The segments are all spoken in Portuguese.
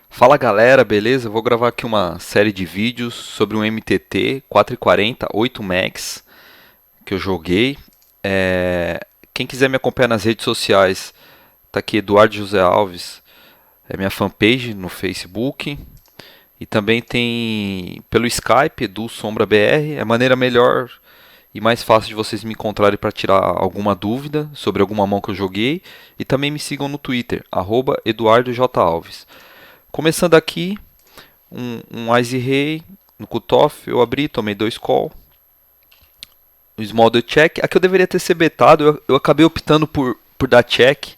Fala galera, beleza? Eu vou gravar aqui uma série de vídeos sobre um MTT 440 8 Max que eu joguei. Quem quiser me acompanhar nas redes sociais, tá aqui Eduardo José Alves, é minha fanpage no Facebook. E também tem pelo Skype, Edu Sombra BR, é a maneira melhor e mais fácil de vocês me encontrarem para tirar alguma dúvida sobre alguma mão que eu joguei. E também me sigam no Twitter, Eduardo J. Alves. Começando aqui, um Ice Rei no cutoff, eu abri, tomei dois call. O small deu check. Aqui eu deveria ter ser betado, eu acabei optando por dar check,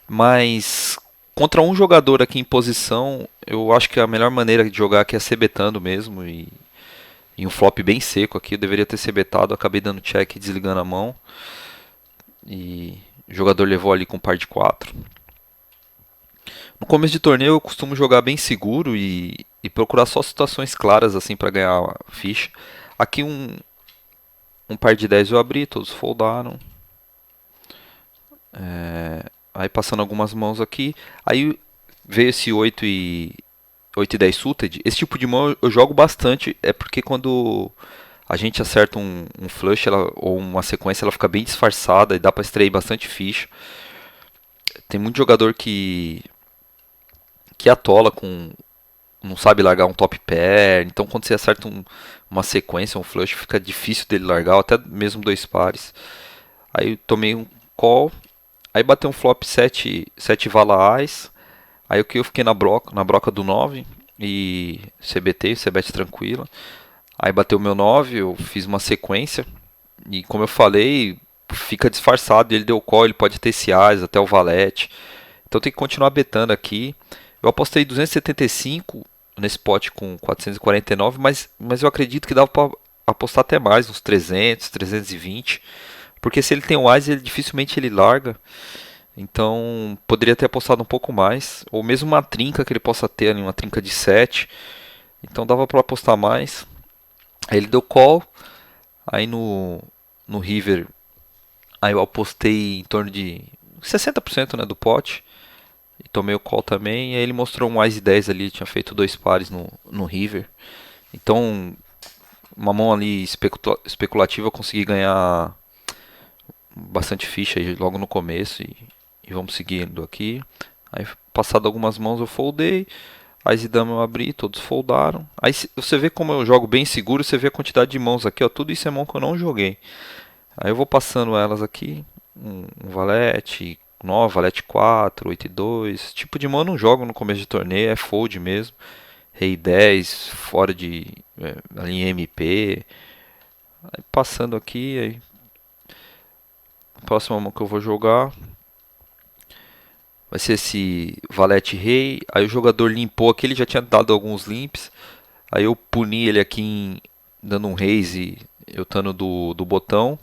mas contra um jogador aqui em posição, eu acho que a melhor maneira de jogar aqui é ser betando mesmo. E um flop bem seco aqui, eu deveria ter ser betado, eu acabei dando check e desligando a mão. E o jogador levou ali com um par de 4. No começo de torneio eu costumo jogar bem seguro e procurar só situações claras assim para ganhar a ficha. Aqui um par de 10 eu abri, todos foldaram. Aí passando algumas mãos aqui. Aí veio esse 8 e 10 suited. Esse tipo de mão eu jogo bastante. É porque quando a gente acerta um flush ou uma sequência, ela fica bem disfarçada e dá para extrair bastante ficha. Tem muito jogador que atola com. Não sabe largar um top pair. Então quando você acerta uma sequência, um flush, fica difícil dele largar, ou até mesmo dois pares. Aí eu tomei um call. Aí bateu um flop 7 vala Ás. Aí o que eu fiquei na broca do 9 e CBT, CBT tranquila. Aí bateu o meu 9, eu fiz uma sequência. E como eu falei, fica disfarçado. Ele deu call, ele pode ter esse Ás até o valete. Então tem que continuar betando aqui. Eu apostei 275 nesse pote com 449, mas eu acredito que dava para apostar até mais, uns 300, 320. Porque se ele tem o Ás, ele dificilmente ele larga. Então poderia ter apostado um pouco mais. Ou mesmo uma trinca que ele possa ter ali, uma trinca de 7. Então dava para apostar mais. Aí ele deu call. Aí no River, aí eu apostei em torno de 60%, né, do pote. E tomei o call também. E aí ele mostrou um Ice 10 ali, tinha feito dois pares no River. Então, uma mão ali especulativa, eu consegui ganhar bastante ficha aí logo no começo. E vamos seguindo aqui. Aí, passado algumas mãos, eu foldei. Ice Dama eu abri, todos foldaram. Aí você vê como eu jogo bem seguro, você vê a quantidade de mãos aqui, ó. Tudo isso é mão que eu não joguei. Aí eu vou passando elas aqui. Um valete, 9, valete 4, 8 e 2. Tipo de mão eu não jogo no começo de torneio, é fold mesmo. Rei 10, fora de ali em MP. Aí passando aqui, aí, a próxima mão que eu vou jogar vai ser esse valete rei. Aí o jogador limpou aqui, ele já tinha dado alguns limps. Aí eu puni ele aqui dando um raise, eu estando do botão.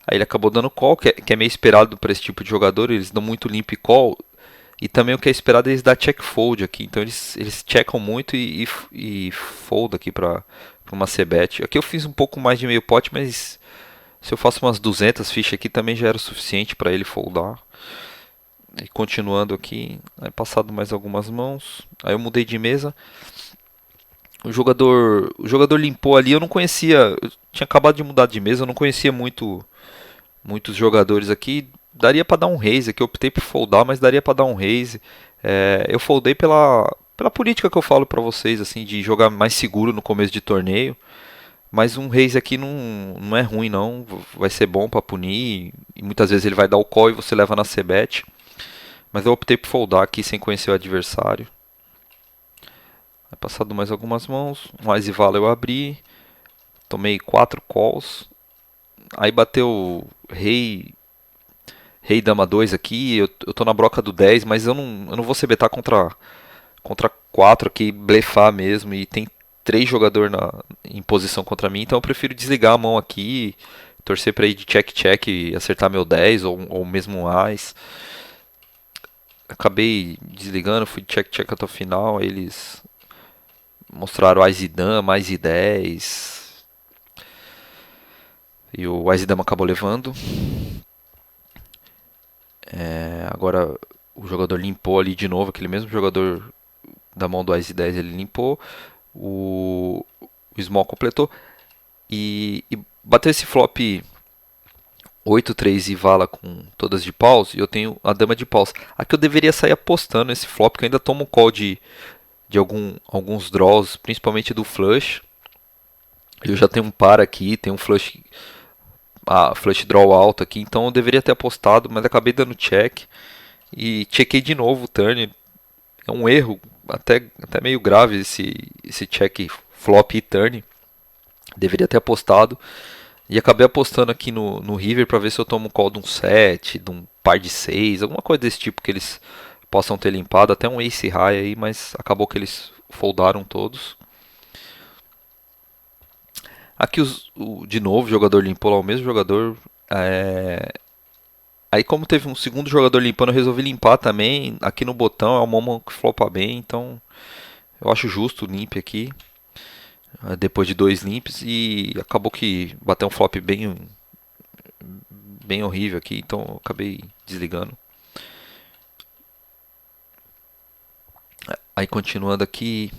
Aí ele acabou dando call, que é meio esperado para esse tipo de jogador. Eles dão muito limp call. E também o que é esperado é eles dar check fold aqui. Então eles checkam muito e fold aqui para uma c-bet. Aqui eu fiz um pouco mais de meio pote, mas se eu faço umas 200 fichas aqui também já era o suficiente para ele foldar. E continuando aqui, aí passado mais algumas mãos. Aí eu mudei de mesa. O jogador limpou ali, eu não conhecia, eu tinha acabado de mudar de mesa, eu não conhecia muitos jogadores aqui. Daria para dar um raise aqui, eu optei por foldar, mas daria para dar um raise. Eu foldei pela política que eu falo para vocês, assim, de jogar mais seguro no começo de torneio. Mas um raise aqui não é ruim, não. Vai ser bom para punir. E muitas vezes ele vai dar o call e você leva na c-bet. Mas eu optei por foldar aqui sem conhecer o adversário. Aí passado mais algumas mãos. Um Ice Vala eu abri. Tomei 4 calls. Aí bateu Rei Dama 2 aqui. Eu tô na broca do 10, mas eu não vou CBtar contra 4 aqui, blefar mesmo. E tem 3 jogadores em posição contra mim. Então eu prefiro desligar a mão aqui. Torcer pra ir de check-check e acertar meu 10 ou mesmo um Ás. Acabei desligando, fui de check-check até o final. Aí eles mostraram Ás e Dama, Ás e 10. E o Ás e Dama acabou levando. Agora o jogador limpou ali de novo, aquele mesmo jogador da mão do Ás 10 ele limpou, o Small completou e bateu esse flop 8-3 e vala com todas de paus, e eu tenho a dama de paus. Aqui eu deveria sair apostando esse flop, que eu ainda tomo call de alguns draws, principalmente do flush. Eu já tenho um par aqui, tem um flush draw alto aqui, então eu deveria ter apostado, mas acabei dando check e checkei de novo o turn. É um erro até meio grave esse check flop e turn. Deveria ter apostado. E acabei apostando aqui no River para ver se eu tomo um call de um 7, de um par de 6, alguma coisa desse tipo que eles possam ter limpado. Até um ace high aí, mas acabou que eles foldaram todos. Aqui de novo o jogador limpou lá, o mesmo jogador. Aí como teve um segundo jogador limpando, eu resolvi limpar também. Aqui no botão é o Momo que flopa bem, então eu acho justo o limp aqui. Depois de dois limps e acabou que bateu um flop bem horrível aqui, então eu acabei desligando. Aí continuando aqui,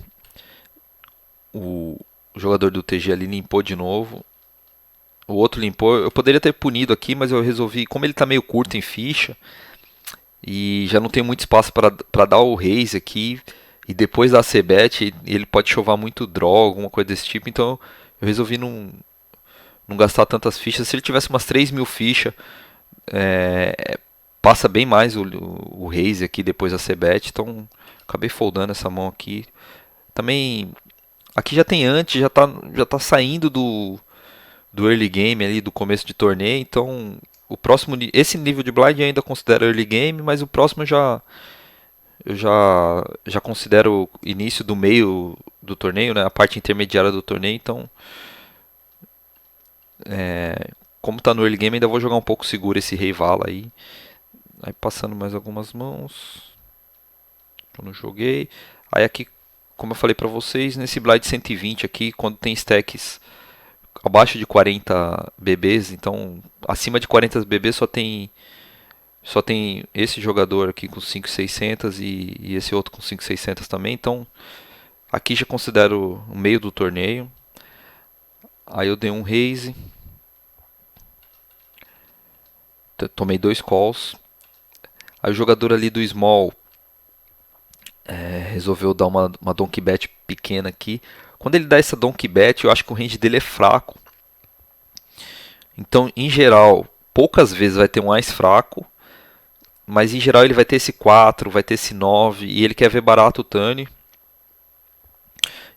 o jogador do TG ali limpou de novo. O outro limpou. Eu poderia ter punido aqui, mas eu resolvi, como ele tá meio curto em ficha e já não tem muito espaço para dar o raise aqui, e depois da C-bet ele pode chovar muito draw, alguma coisa desse tipo, então eu resolvi não gastar tantas fichas. Se ele tivesse umas 3.000 fichas, passa bem mais o raise aqui depois da C-bet, então acabei foldando essa mão aqui. Também aqui já tem antes, já tá saindo do early game ali, do começo de torneio, então o próximo esse nível de blind eu ainda considero early game, mas o próximo eu já considero o início do meio do torneio, né, a parte intermediária do torneio, então como tá no early game ainda vou jogar um pouco seguro esse rei vala aí. Aí passando mais algumas mãos. Eu não joguei. Aí aqui, como eu falei pra vocês, nesse blind 120 aqui, quando tem stacks abaixo de 40 BBs, então acima de 40 BBs só tem esse jogador aqui com 5.600 e esse outro com 5.600 também, então aqui já considero o meio do torneio. Aí eu dei um raise, tomei dois calls. Aí o jogador ali do small resolveu dar uma donkey bet pequena aqui. Quando ele dá essa donkey bet, eu acho que o range dele é fraco. Então, em geral, poucas vezes vai ter um ás fraco, mas em geral ele vai ter esse 4, vai ter esse 9 e ele quer ver barato o turn.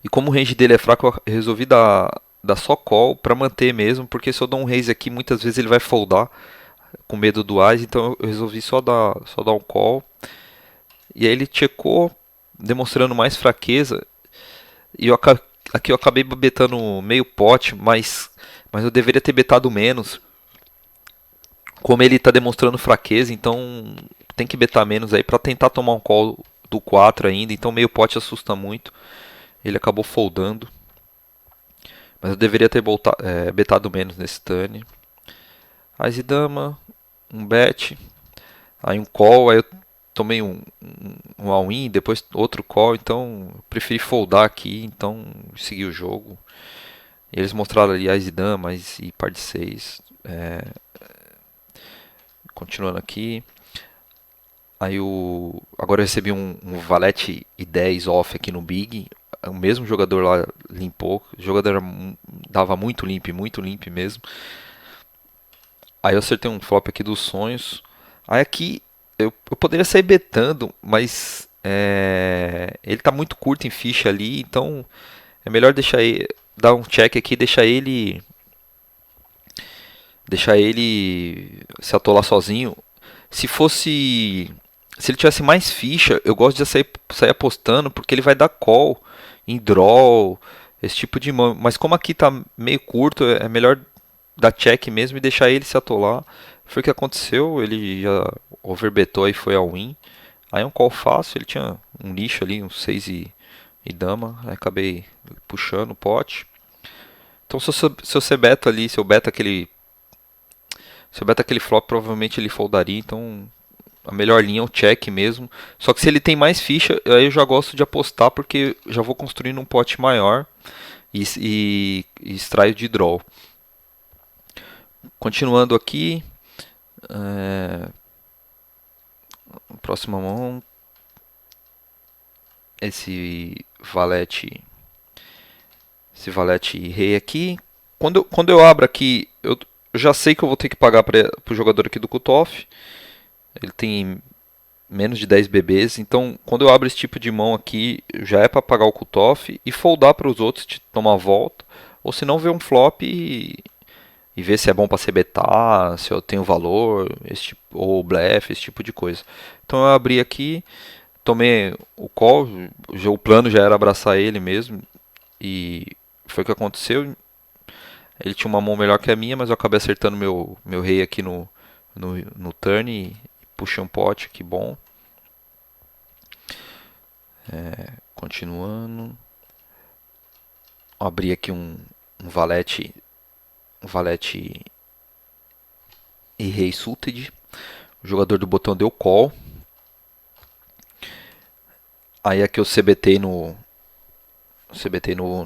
E como o range dele é fraco, eu resolvi dar só call para manter mesmo, porque se eu dou um raise aqui, muitas vezes ele vai foldar com medo do ás, então eu resolvi só dar um call. E aí ele checou, demonstrando mais fraqueza. E aqui eu acabei betando meio pote, mas eu deveria ter betado menos. Como ele está demonstrando fraqueza, então tem que betar menos aí para tentar tomar um call do 4 ainda. Então meio pote assusta muito. Ele acabou foldando. Mas eu deveria ter betado menos nesse turn. Ás e dama, um bet, aí um call, aí eu tomei um all-in, depois outro call, então eu preferi foldar aqui, então segui o jogo. E eles mostraram ali ás e dama, ás e par de 6. Continuando aqui. Aí agora eu recebi um valete e 10 off aqui no Big. O mesmo jogador lá limpou. O jogador dava muito limp mesmo. Aí eu acertei um flop aqui dos sonhos. Aí aqui eu poderia sair betando, mas ele tá muito curto em ficha ali, então é melhor deixar ele, dar um check aqui, e deixar ele se atolar sozinho. Se ele tivesse mais ficha, eu gosto de sair apostando, porque ele vai dar call em draw, esse tipo de mão. Mas como aqui tá meio curto, é melhor dar check mesmo e deixar ele se atolar. Foi o que aconteceu, ele já overbetou e foi ao win. Aí um call fácil, ele tinha um lixo ali, um 6 e dama. Aí acabei puxando o pote. Então se eu ser beta ali, se eu beta aquele flop, provavelmente ele foldaria. Então a melhor linha é o check mesmo. Só que se ele tem mais ficha, aí eu já gosto de apostar porque já vou construindo um pote maior e extraio de draw. Continuando aqui, é, próxima mão, esse valete, esse valete rei aqui. Quando eu abro aqui, eu já sei que eu vou ter que pagar para o jogador aqui do cutoff. Ele tem menos de 10 bebês, então quando eu abro esse tipo de mão aqui, já é para pagar o cutoff e foldar para os outros de tomar a volta, ou se não ver um flop e ver se é bom para CBtar, se eu tenho valor, esse tipo, ou blefe, esse tipo de coisa. Então eu abri aqui, tomei o call, o plano já era abraçar ele mesmo, e foi o que aconteceu. Ele tinha uma mão melhor que a minha, mas eu acabei acertando meu rei aqui no turn e puxei um pote, que bom. Continuando. Abri aqui um valete e rei suited. O jogador do botão deu call. Aí aqui eu CBT no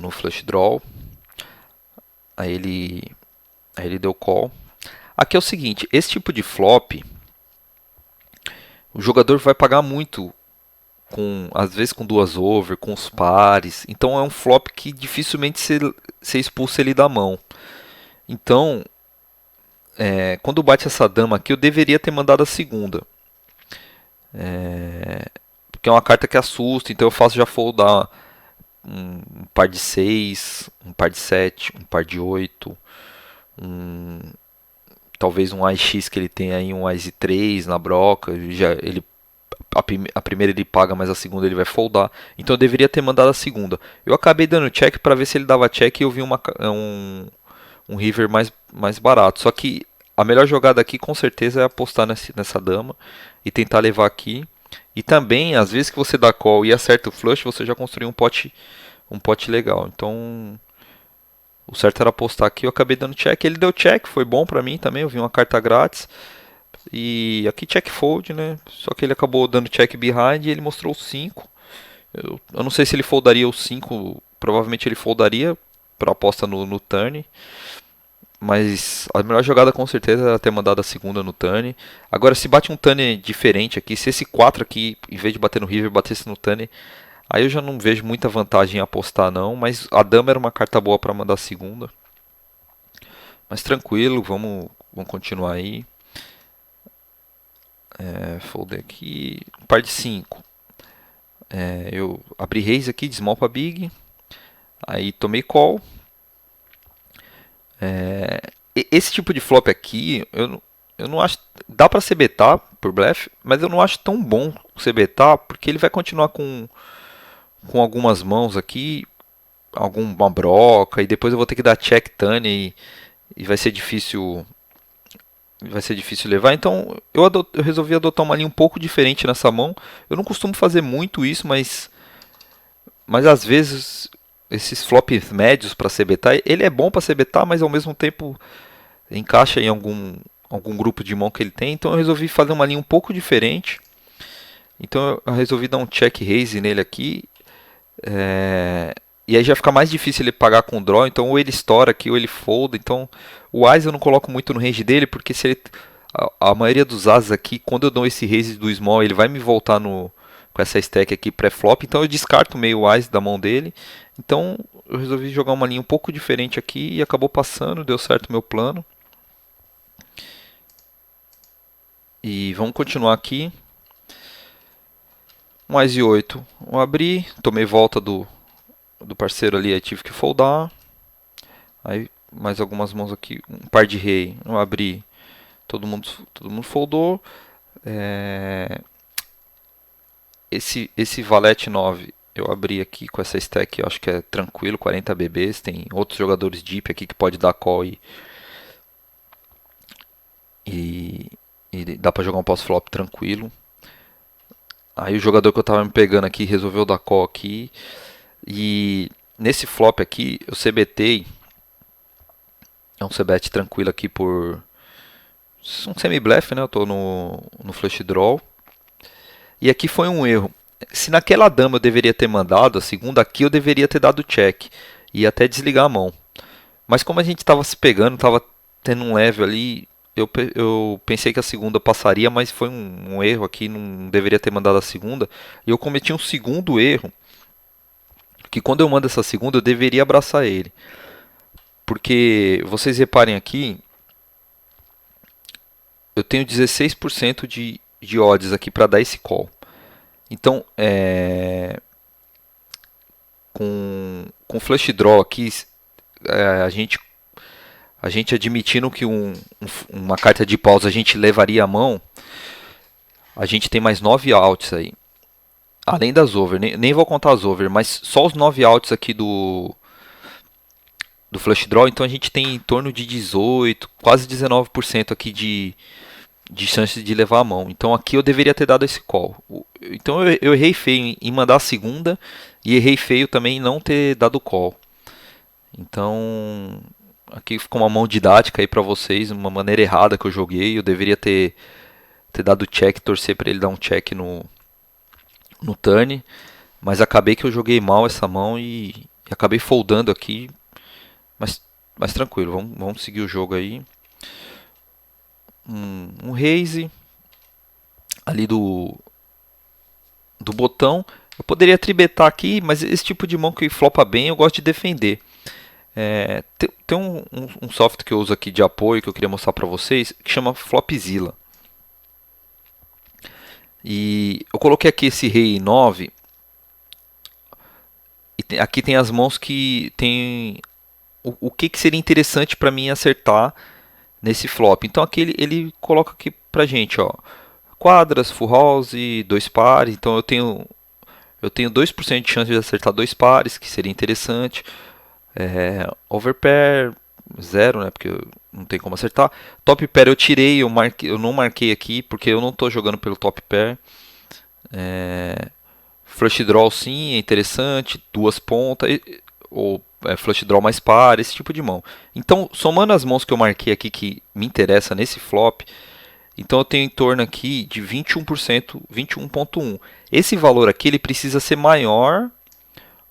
flush draw. Aí ele deu call. Aqui é o seguinte, esse tipo de flop, o jogador vai pagar muito às vezes com duas over, com os pares. Então é um flop que dificilmente você expulsa ele da mão. Então, quando bate essa dama aqui, eu deveria ter mandado a segunda. Porque é uma carta que assusta, então eu faço já foldar um par de 6, um par de 7, um par de 8, talvez um AX que ele tem aí, um AX 3 na broca, a primeira ele paga, mas a segunda ele vai foldar. Então eu deveria ter mandado a segunda. Eu acabei dando check para ver se ele dava check e eu vi um river mais barato. Só que a melhor jogada aqui com certeza é apostar nessa dama e tentar levar aqui. E também, às vezes que você dá call e acerta o flush, você já construiu um pote legal. Então, o certo era apostar aqui. Eu acabei dando check. Ele deu check, foi bom pra mim também. Eu vi uma carta grátis. E aqui check fold, né? Só que ele acabou dando check behind e ele mostrou o 5. Eu não sei se ele foldaria o 5. Provavelmente ele foldaria para aposta no turn. Mas a melhor jogada com certeza era ter mandado a segunda no turn. Agora, se bate um turn diferente aqui, se esse 4 aqui, em vez de bater no river, batesse no turn, aí eu já não vejo muita vantagem em apostar não. Mas a dama era uma carta boa para mandar a segunda. Mas tranquilo, vamos continuar aí. Folder aqui, um par de 5. Eu abri raise aqui de small para big. Aí tomei call. Esse tipo de flop aqui, eu não acho. Dá pra CBtar por blefe, mas eu não acho tão bom CBtar, porque ele vai continuar com algumas mãos aqui, alguma broca, e depois eu vou ter que dar check turn e vai ser difícil. Vai ser difícil levar, então eu resolvi adotar uma linha um pouco diferente nessa mão. Eu não costumo fazer muito isso, mas às vezes esses flops médios para CBtar, ele é bom para CBtar, mas ao mesmo tempo encaixa em algum grupo de mão que ele tem. Então eu resolvi fazer uma linha um pouco diferente. Então eu resolvi dar um check raise nele aqui. E aí já fica mais difícil ele pagar com draw. Então ou ele estoura aqui ou ele folda. Então o Ás eu não coloco muito no range dele, porque se ele, a maioria dos As aqui, quando eu dou esse raise do small, ele vai me voltar com essa stack aqui pré-flop. Então eu descarto meio o Ás da mão dele. Então eu resolvi jogar uma linha um pouco diferente aqui e acabou passando, deu certo o meu plano. E vamos continuar aqui. Um Ás e 8. Eu abri, tomei volta do parceiro ali, aí tive que foldar. Aí mais algumas mãos aqui, um par de rei. Eu abri, todo mundo foldou. Esse valete 9 eu abri aqui com essa stack, eu acho que é tranquilo, 40 BBs. Tem outros jogadores deep aqui que pode dar call e dá pra jogar um pós-flop tranquilo. Aí o jogador que eu tava me pegando aqui resolveu dar call aqui. E nesse flop aqui eu CBTei. É um CBT tranquilo aqui por um semi-blefe, né? Eu tô no flush draw. E aqui foi um erro. Se naquela dama eu deveria ter mandado, a segunda aqui eu deveria ter dado check. E até desligar a mão. Mas como a gente estava se pegando, estava tendo um level ali, eu pensei que a segunda passaria, mas foi um erro aqui, não deveria ter mandado a segunda. E eu cometi um segundo erro, que quando eu mando essa segunda eu deveria abraçar ele. Porque vocês reparem aqui, eu tenho 16% de odds aqui para dar esse call. Então, com flush draw aqui, é, a gente a gente admitindo que uma carta de pausa a gente levaria a mão, a gente tem mais 9 outs aí. Além das over, nem vou contar as over, mas só os 9 outs aqui do flush draw, então a gente tem em torno de 18, quase 19% aqui de chance de levar a mão. Então aqui eu deveria ter dado esse call. Então eu errei feio em mandar a segunda e errei feio também em não ter dado call. Então aqui ficou uma mão didática aí pra vocês, uma maneira errada que eu joguei. Eu deveria ter dado check, torcer para ele dar um check no turn, mas acabei que eu joguei mal essa mão e acabei foldando aqui, mas tranquilo, vamos seguir o jogo aí. Um raise ali do botão. Eu poderia tribetar aqui, mas esse tipo de mão que flopa bem eu gosto de defender. Tem um software que eu uso aqui de apoio que eu queria mostrar para vocês, que chama Flopzilla. E eu coloquei aqui esse rei 9. E aqui tem as mãos que tem o que seria interessante para mim acertar nesse flop. Então aqui ele coloca aqui pra gente, ó, quadras, full house, dois pares. Então eu tenho 2% de chance de acertar dois pares, que seria interessante. Overpair, zero, né? Porque não tem como acertar. Top pair eu tirei, eu não marquei aqui, porque eu não estou jogando pelo top pair. Flush draw sim, é interessante. Duas pontas, ou flush draw mais par, esse tipo de mão. Então, somando as mãos que eu marquei aqui que me interessa nesse flop, então eu tenho em torno aqui de 21%, 21,1. Esse valor aqui ele precisa ser maior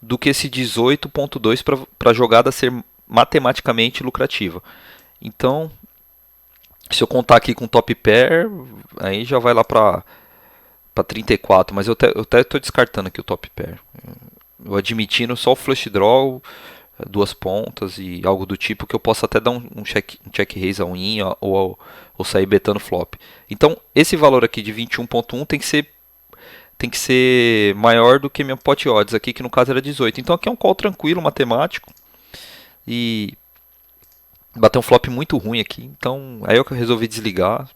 do que esse 18,2 para a jogada ser matematicamente lucrativa. Então, se eu contar aqui com top pair, aí já vai lá para 34, mas eu até estou descartando aqui o top pair. Eu admitindo só o flush draw, duas pontas e algo do tipo, que eu possa até dar um check raise a unha ou sair betando flop. Então, esse valor aqui de 21,1 tem que ser maior do que minha pot odds aqui, que no caso era 18. Então aqui é um call tranquilo, matemático. E bateu um flop muito ruim aqui. Então aí eu resolvi desligar.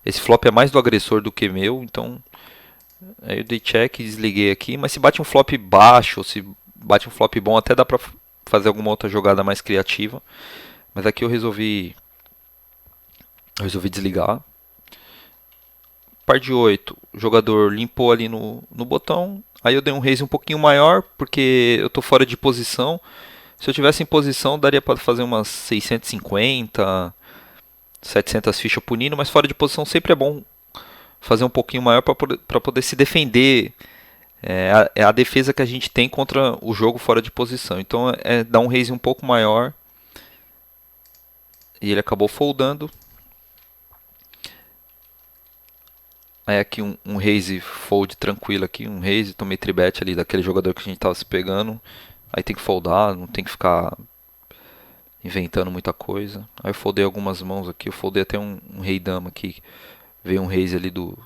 Esse flop é mais do agressor do que meu. Então aí eu dei check e desliguei aqui. Mas se bate um flop baixo, ou se bate um flop bom, até dá pra fazer alguma outra jogada mais criativa. Mas aqui eu resolvi desligar. Par de 8, o jogador limpou ali no botão. Aí eu dei um raise um pouquinho maior, porque eu estou fora de posição. Se eu tivesse em posição, daria para fazer umas 650, 700 fichas punindo, mas fora de posição sempre é bom fazer um pouquinho maior para poder se defender. É a defesa que a gente tem contra o jogo fora de posição. Então é dar um raise um pouco maior. E ele acabou foldando. Aí aqui um raise fold tranquilo aqui, um raise, tomei tribet ali daquele jogador que a gente tava se pegando. Aí tem que foldar, não tem que ficar inventando muita coisa. Aí eu foldei algumas mãos aqui, eu foldei até um rei dama aqui. Veio um raise ali do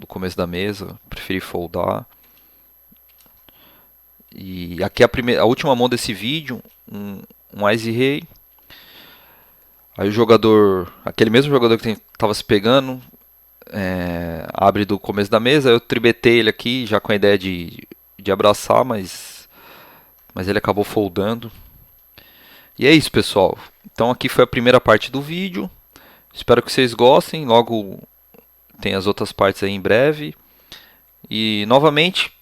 começo da mesa, preferi foldar. E aqui a última mão desse vídeo, um ice rei. Aí o jogador, aquele mesmo jogador que tava se pegando, abre do começo da mesa, eu tribetei ele aqui já com a ideia de abraçar, mas ele acabou foldando. E é isso, pessoal. Então aqui foi a primeira parte do vídeo. Espero que vocês gostem. Logo tem as outras partes aí em breve. E novamente,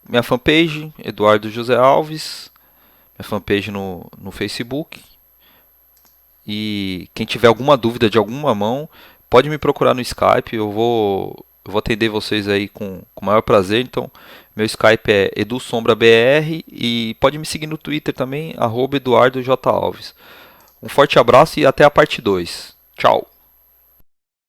minha fanpage, Eduardo José Alves. Minha fanpage no Facebook. E quem tiver alguma dúvida de alguma mão, pode me procurar no Skype. Eu Eu vou atender vocês aí com o maior prazer. Então, meu Skype é EduSombraBR e pode me seguir no Twitter também, @EduardoJAlves. Um forte abraço e até a parte 2. Tchau!